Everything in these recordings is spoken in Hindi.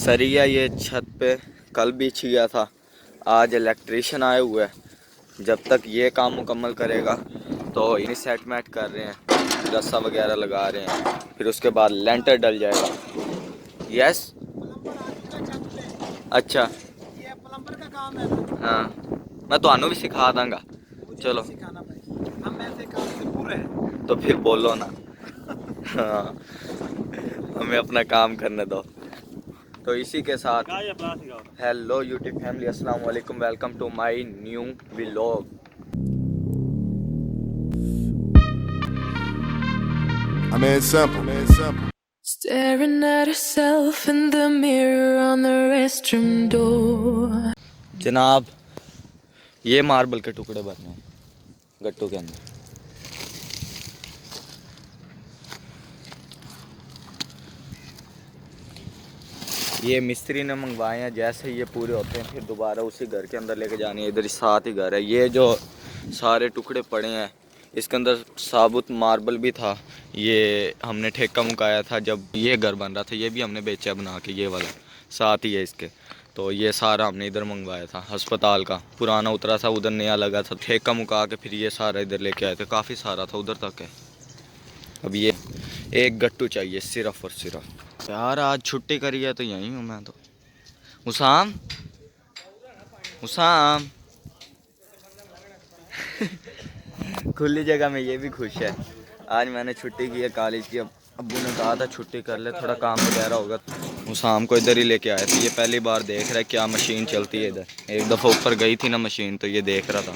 सरिया ये छत पे कल बिछ गया था। आज इलेक्ट्रिशियन आए हुए हैं। जब तक ये काम मुकम्मल करेगा तो इन्हें सेट मैट कर रहे हैं, रस्सा वगैरह लगा रहे हैं, फिर उसके बाद लेंटर डल जाएगा। यस, अच्छा, ये प्लम्बर का काम है। हाँ, मैं तो भी सिखा दूंगा। चलो, सिखाना पड़ेगा, हम ऐसे काम से पूरे हैं। तो फिर बोलो ना। हाँ, हमें अपना काम करने दो। तो इसी के साथ हेलो यूट्यूब फैमिली, अस्सलाम वालेकुम, welcome to my new vlog. I mean, it's simple. Staring at herself in the mirror on the restroom door. जनाब, ये मार्बल के टुकड़े भरने हैं गट्टू के अंदर। ये मिस्त्री ने मंगवाए हैं। जैसे ये पूरे होते हैं फिर दोबारा उसी घर के अंदर लेके जानी है। इधर साथ ही घर है। ये जो सारे टुकड़े पड़े हैं इसके अंदर साबुत मार्बल भी था। ये हमने ठेका मुकाया था जब ये घर बन रहा था। ये भी हमने बेचा बना के, ये वाला साथ ही है इसके। तो ये सारा हमने इधर मंगवाया था। अस्पताल का पुराना उतरा था, उधर नया लगा था। ठेका मुका के फिर ये सारा इधर लेके आए थे। काफ़ी सारा था, उधर तक है। अब ये एक गट्टू चाहिए सिर्फ और सिर्फ। यार आज छुट्टी करी है तो यहीं हूँ मैं तो। हुसाम, हुसाम। खुली जगह में ये भी खुश है। आज मैंने छुट्टी की है कॉलेज की। अब अब्बू ने कहा था छुट्टी कर ले, थोड़ा काम वगैरह होगा। हुसाम को इधर ही लेके आए थे। ये पहली बार देख रहा है क्या मशीन चलती है इधर। एक दफ़ा ऊपर गई थी ना मशीन, तो ये देख रहा था।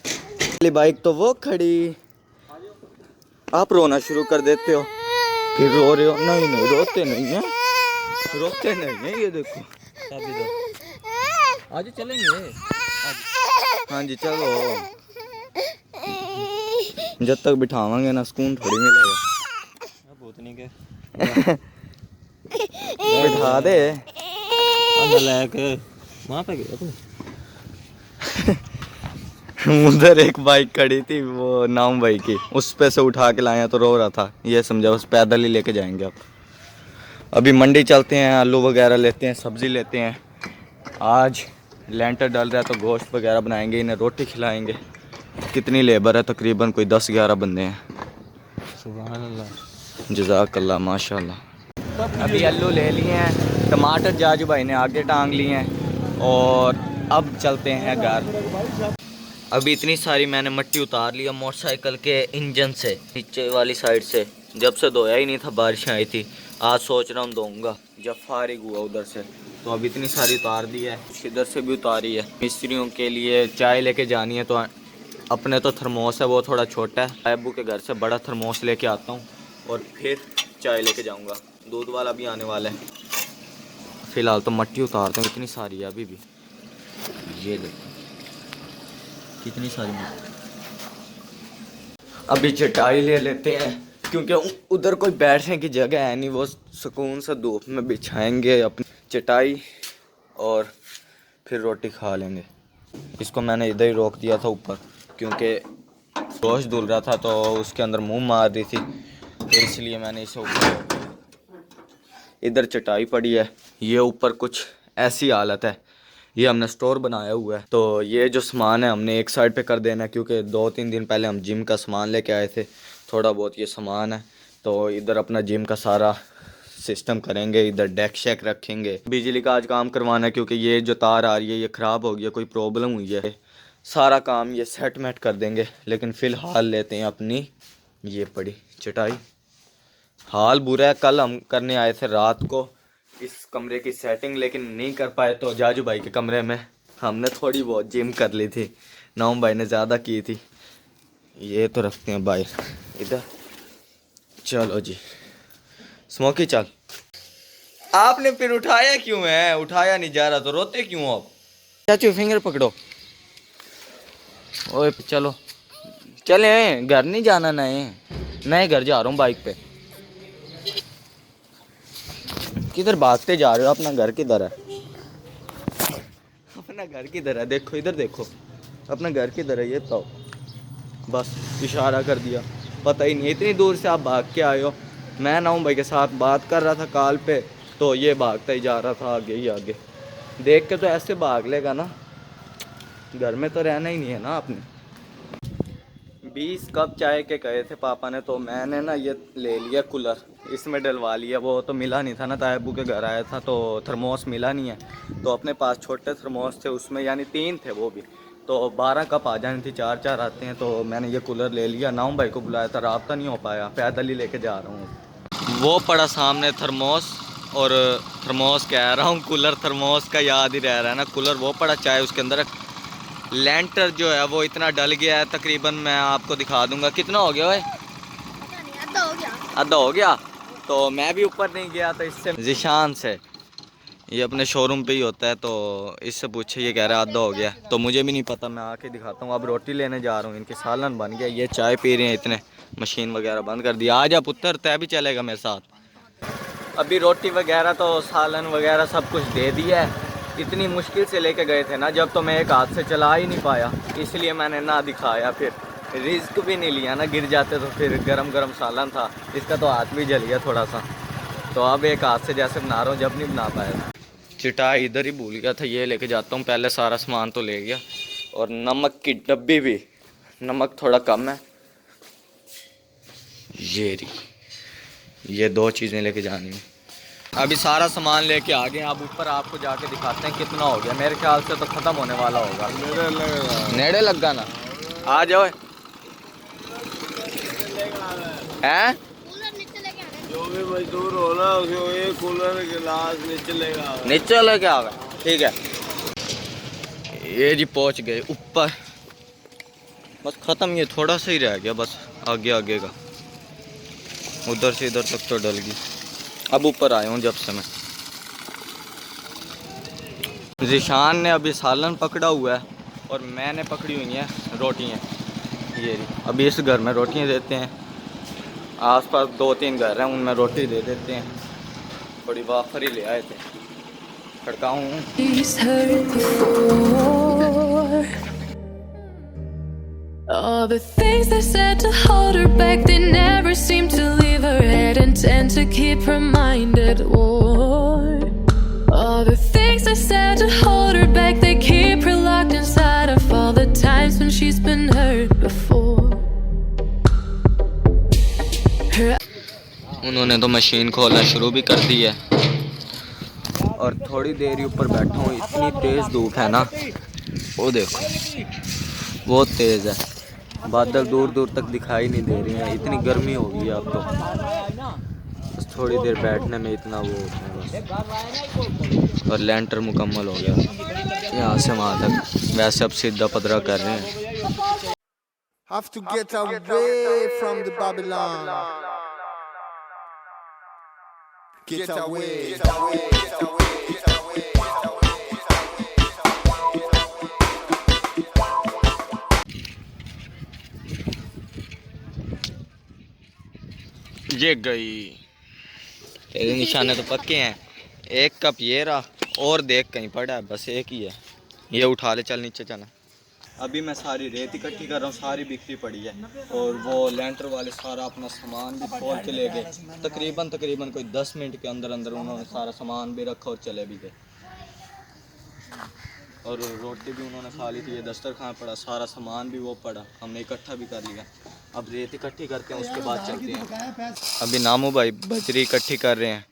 पहली बाइक तो वो खड़ी, आप रोना शुरू कर देते हो, फिर रो रहे हो। नहीं नहीं, रोते नहीं हैं, रोते नहीं हैं। ये देखो, आज चलेंगे आज। हाँ जी चलो, जब तक बिठावांगे ना सुकून थोड़ी मिलेगा। भूतनी के बिठा दे वहाँ पे गया तू। उधर एक बाइक खड़ी थी, वो नाम भाई की, उस पे से उठा के लाया तो रो रहा था। ये समझा उस पैदल ही लेके जाएंगे। अब अभी मंडी चलते हैं, आलू वगैरह लेते हैं, सब्ज़ी लेते हैं। आज लेंटर डल रहा है तो गोश्त वगैरह बनाएंगे, इन्हें रोटी खिलाएंगे। कितनी लेबर है, तकरीबन कोई 10-11 बंदे हैं। सुभान अल्लाह, जज़ाकल्लाह, माशाल्लाह। अभी आलू ले लिए हैं, टमाटर जाजू भाई ने आगे टांग लिए हैं, और अब चलते हैं घर। अभी इतनी सारी मैंने मट्टी उतार लिया मोटरसाइकिल के इंजन से, नीचे वाली साइड से। जब से धोया ही नहीं था, बारिश आई थी। आज सोच रहा हूँ धोऊंगा जब फारिग हुआ उधर से। तो अब इतनी सारी उतार दी है, इधर से भी उतारी है। मिस्त्रियों के लिए चाय लेके जानी है, तो अपने तो थर्मोस है वो थोड़ा छोटा है। अब्बू के घर से बड़ा थर्मोस लेके आता हूँ और फिर चाय लेके जाऊँगा। दूध वाला भी आने वाला है। फ़िलहाल तो मट्टी उतारता हूँ, इतनी सारी है अभी भी। ये देखो कितनी सारी मट्टी। अभी चटाई ले लेते हैं क्योंकि उधर कोई बैठने की जगह है नहीं। वो सुकून से धूप में बिछाएंगे अपनी चटाई और फिर रोटी खा लेंगे। इसको मैंने इधर ही रोक दिया था ऊपर, क्योंकि गोश्त धुल रहा था तो उसके अंदर मुंह मार रही थी, तो इसलिए मैंने इसे ऊपर। इधर चटाई पड़ी है। ये ऊपर कुछ ऐसी हालत है, ये हमने स्टोर बनाया हुआ है। तो ये जो सामान है हमने एक साइड पे कर देना है, क्योंकि 2-3 दिन पहले हम जिम का सामान लेके आए थे। थोड़ा बहुत ये सामान है, तो इधर अपना जिम का सारा सिस्टम करेंगे। इधर डेक शेक रखेंगे। बिजली का आज काम करवाना है, क्योंकि ये जो तार आ रही है ये ख़राब हो गई है, कोई प्रॉब्लम हुई है। सारा काम ये सेट मेट कर देंगे। लेकिन फ़िलहाल लेते हैं अपनी ये पड़ी चटाई। हाल बुरा है, कल हम करने आए थे रात को इस कमरे की सेटिंग, लेकिन नहीं कर पाए। तो जाजू भाई के कमरे में हमने थोड़ी बहुत जिम कर ली थी, नौम भाई ने ज़्यादा की थी। ये तो रखते हैं बाहर इधर। चलो जी स्मोकी, चल। आपने फिर उठाया क्यों है? उठाया नहीं जा रहा तो रोते क्यों आप? चाचू फिंगर पकड़ो। ओए चलो चले, घर नहीं जाना। नए घर जा रहा हूँ बाइक पे। किधर भागते जा रहे हो? अपना घर किधर है? अपना घर किधर है? देखो इधर देखो, अपना घर किधर है ये बताओ। बस इशारा कर दिया, पता ही नहीं। इतनी दूर से आप भाग के आए हो। मैं नाऊम भाई के साथ बात कर रहा था कॉल पे, तो ये भागता ही जा रहा था आगे ही आगे। देख के तो ऐसे भाग लेगा ना, घर में तो रहना ही नहीं है ना आपने। 20 कप चाय के कहे थे पापा ने, तो मैंने ना ये ले लिया कूलर, इसमें डलवा लिया। वो तो मिला नहीं था ना, तायबू के घर आया था तो थर्मोस मिला नहीं है, तो अपने पास छोटे थर्मोस थे उसमें, यानी 3 थे वो भी, तो 12 कप आ जानी थी, 4 आते हैं। तो मैंने ये कूलर ले लिया। नाउम भाई को बुलाया था, राब्ता नहीं हो पाया, पैदल ही लेके जा रहा हूँ। वो पड़ा सामने थर्मोस, और थर्मोस कह रहा हूँ, कूलर थर्मोस का याद ही रह रहा है ना। कूलर वो पड़ा, चाय उसके अंदर। लेंटर जो है वो इतना डल गया है, तकरीबन मैं आपको दिखा दूंगा कितना हो गया है। आधा हो गया। तो मैं भी ऊपर नहीं गया, तो इससे जिशान से, ये अपने शोरूम पे ही होता है, तो इससे पूछे, ये कह रहा है आधा हो गया। तो मुझे भी नहीं पता, मैं आके दिखाता हूँ। अब रोटी लेने जा रहा हूँ, इनके सालन बन गया। ये चाय पी रहे हैं इतने, मशीन वगैरह बंद कर दिया। आ जा पुत्र, तय भी चलेगा मेरे साथ। अभी रोटी वगैरह तो सालन वगैरह सब कुछ दे दिया है। इतनी मुश्किल से लेके गए थे ना, जब तो मैं एक हाथ से चला ही नहीं पाया, इसलिए मैंने ना दिखाया। फिर रिस्क भी नहीं लिया ना, गिर जाते तो फिर गरम गरम सालन था, इसका तो हाथ भी जल गया थोड़ा सा। तो अब एक हाथ से जैसे बना रहा हूँ, जब नहीं बना पाया। चटाई इधर ही भूल गया था, ये लेके जाता हूँ। पहले सारा सामान तो ले गया, और नमक की डब्बी भी, नमक थोड़ा कम है। ये 2 चीज़ें लेके जानी है। अभी सारा सामान लेके आ गए। अब ऊपर आपको जाके दिखाते हैं कितना हो गया। मेरे ख्याल से तो ख़त्म होने वाला होगा। नेड़े लगा ना, आ जाओ। हैं जो भी मजदूर हो ना, ये कूलर गिलास नीचे लेके आ गए। ठीक है, ये जी पहुंच गए ऊपर। बस ख़त्म, ये थोड़ा सा ही रह गया बस, आगे का। उधर से इधर तक तो डल गई। अब ऊपर आया हूँ जब से मैं। जिशान ने अभी सालन पकड़ा हुआ है, और मैंने पकड़ी हुई हैं रोटियाँ। ये अभी इस घर में रोटियाँ देते हैं। आसपास 2-3 घर हैं, उनमें रोटी दे देते हैं। थोड़ी वाफर ही ले आए थे, खड़काऊँ। All the things they said to hold her back, they never seem to leave her head and tend to keep her mind at war. All the things they said to hold her back, they keep her locked inside of all the times when she's been hurt before. उन्होंने तो मशीन खोलना शुरू भी कर दी है, और थोड़ी देर ही ऊपर बैठा हूँ। इतनी तेज़ धूप है ना, वो देखो, बहुत तेज़ है। बादल दूर दूर तक दिखाई नहीं दे रही हैं, इतनी गर्मी हो गई है अब तो। बस थोड़ी देर बैठने में इतना वो होता है बस। और लेंटर मुकम्मल हो गया यहाँ से वहाँ तक। वैसे अब सीधा पदरा कर रहे हैं। Have to get away from the Babylon. Get away. ये गई। तेरे निशाने तो पक्के हैं। एक कप ये रहा, और देख कहीं पड़ा है, बस एक ही है। ये उठा ले, चल नीचे चला। अभी मैं सारी रेत इकट्ठी कर रहा हूँ, सारी बिखरी पड़ी है। और वो लेंटर वाले सारा अपना सामान भी खोल के ले गए। तकरीबन कोई 10 मिनट के अंदर उन्होंने सारा सामान भी रखा और चले भी गए। और रोटी भी उन्होंने खा ली थी। ये दस्तरखान पड़ा, सारा सामान भी वो पड़ा, हमने इकट्ठा भी कर लिया। अब रेत इकट्ठी करते हैं, उसके बाद चलते हैं। अभी नामू भाई बजरी इकट्ठी कर रहे हैं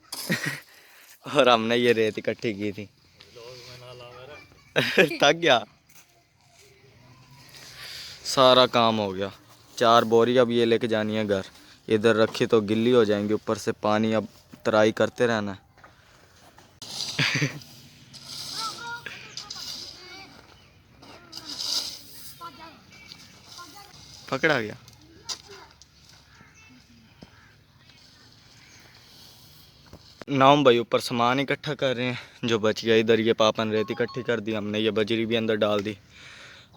और हमने ये रेत इकट्ठी की थी। थक गया, सारा काम हो गया। 4 बोरी अब ये लेके जानी है घर। इधर रखी तो गिल्ली हो जाएंगी, ऊपर से पानी, अब तराई करते रहना है। पकड़ा गया। नाम भाई ऊपर सामान इकट्ठा कर रहे हैं जो बच गया। इधर ये पापा ने रेत इकट्ठी कर दी, हमने ये बजरी भी अंदर डाल दी।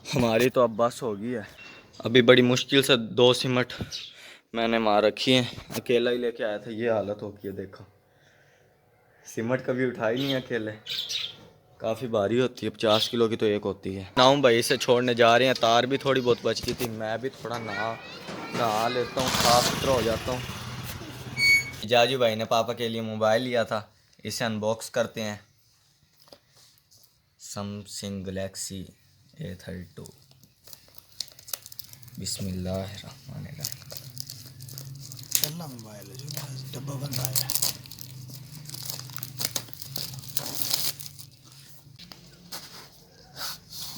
हमारी तो अब बस हो गई है। अभी बड़ी मुश्किल से 2 सीमेंट मैंने मार रखी है, अकेला ही लेके आया था। ये हालत हो गई है, देखो। सीमेंट कभी उठाई नहीं अकेले, काफ़ी भारी होती है। 50 किलो की तो एक होती है। नाम भाई इसे छोड़ने जा रहे हैं। तार भी थोड़ी बहुत बच गई थी, मैं भी थोड़ा नहा लेता हूँ, साफ सुथरा हो जाता हूँ। जाजू भाई ने पापा के लिए मोबाइल लिया था, इसे अनबॉक्स करते हैं। Samsung Galaxy A32। बिस्मिल्लाहिर्रहमानिर्रहीम। पहला मोबाइल है जो डब्बा बंद आया।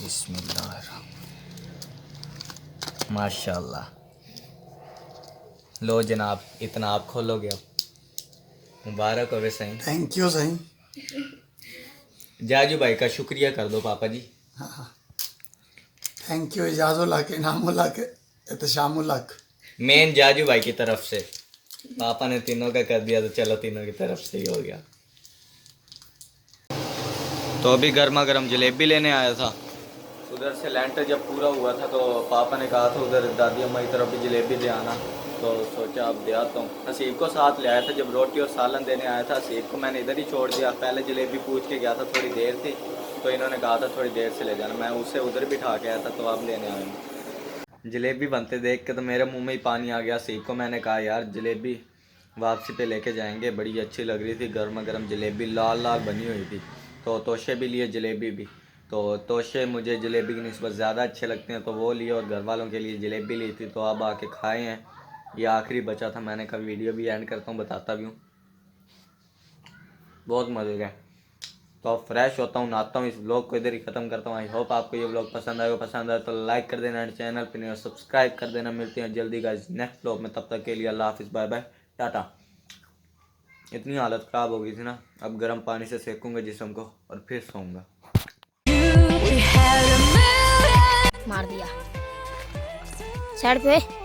बिस्मिल्लाहिर्रहमानिर्रहीम। माशाल्लाह। लो जनाब, इतना आप खोलोगे अब। मुबारक हो सही। थैंक यू सही। जाजू भाई का शुक्रिया कर दो पापा जी। हाँ, थैंक यू इजाजुल्लाह के नामुल्लाह के एहतशामुल्लाह। मेन जाजू भाई की तरफ से। पापा ने तीनों का कर दिया तो चलो तीनों की तरफ से ही हो गया। तो अभी गर्मा गर्म जलेबी लेने आया था। उधर से लेंटर जब पूरा हुआ था तो पापा ने कहा था उधर दादी अम्मा की तरफ भी जलेबी दे आना, तो सोचा अब दे आता हूँ। हसीब को साथ ले आया था जब रोटी और सालन देने आया था। हसीब को मैंने इधर ही छोड़ दिया। पहले जलेबी पूछ के गया था, थोड़ी देर थी तो इन्होंने कहा था थोड़ी देर से ले जाना। मैं उससे उधर बिठा के आया था तो अब लेने आया हूँ। जलेबी बनते देख के तो मेरे मुँह में ही पानी आ गया। हसीब को मैंने कहा यार जलेबी वापसी पे लेके जाएंगे, बड़ी अच्छी लग रही थी। गर्मा गर्म जलेबी लाल लाल बनी हुई थी। तो तोशे भी लिए, जलेबी भी। तो तोशे मुझे जलेबी की निस्बत ज़्यादा अच्छे लगते हैं तो वो लिए, और घर वालों के लिए जलेबी ली थी। तो अब आके खाए हैं। ये आखिरी बचा था। मैंने कहा वीडियो भी एंड करता हूँ, बताता भी हूँ। बहुत मज़े का। तो अब फ्रेश होता हूँ, नहाता हूँ, इस व्लॉग को इधर ही ख़त्म करता हूँ। आई होप आपको ये व्लॉग पसंद आएगा। पसंद आए तो लाइक कर देना, चैनल पर नहीं सब्सक्राइब कर देना। मिलते हैं जल्दी गाइस नेक्स्ट व्लॉग में। तब तक के लिए अल्लाह हाफिज़, बाय बाय, टाटा। इतनी हालत ख़राब हो गई थी ना, अब गर्म पानी से सेकूंगा जिस्म को और फिर सोऊंगा। मार दिया साइड पे।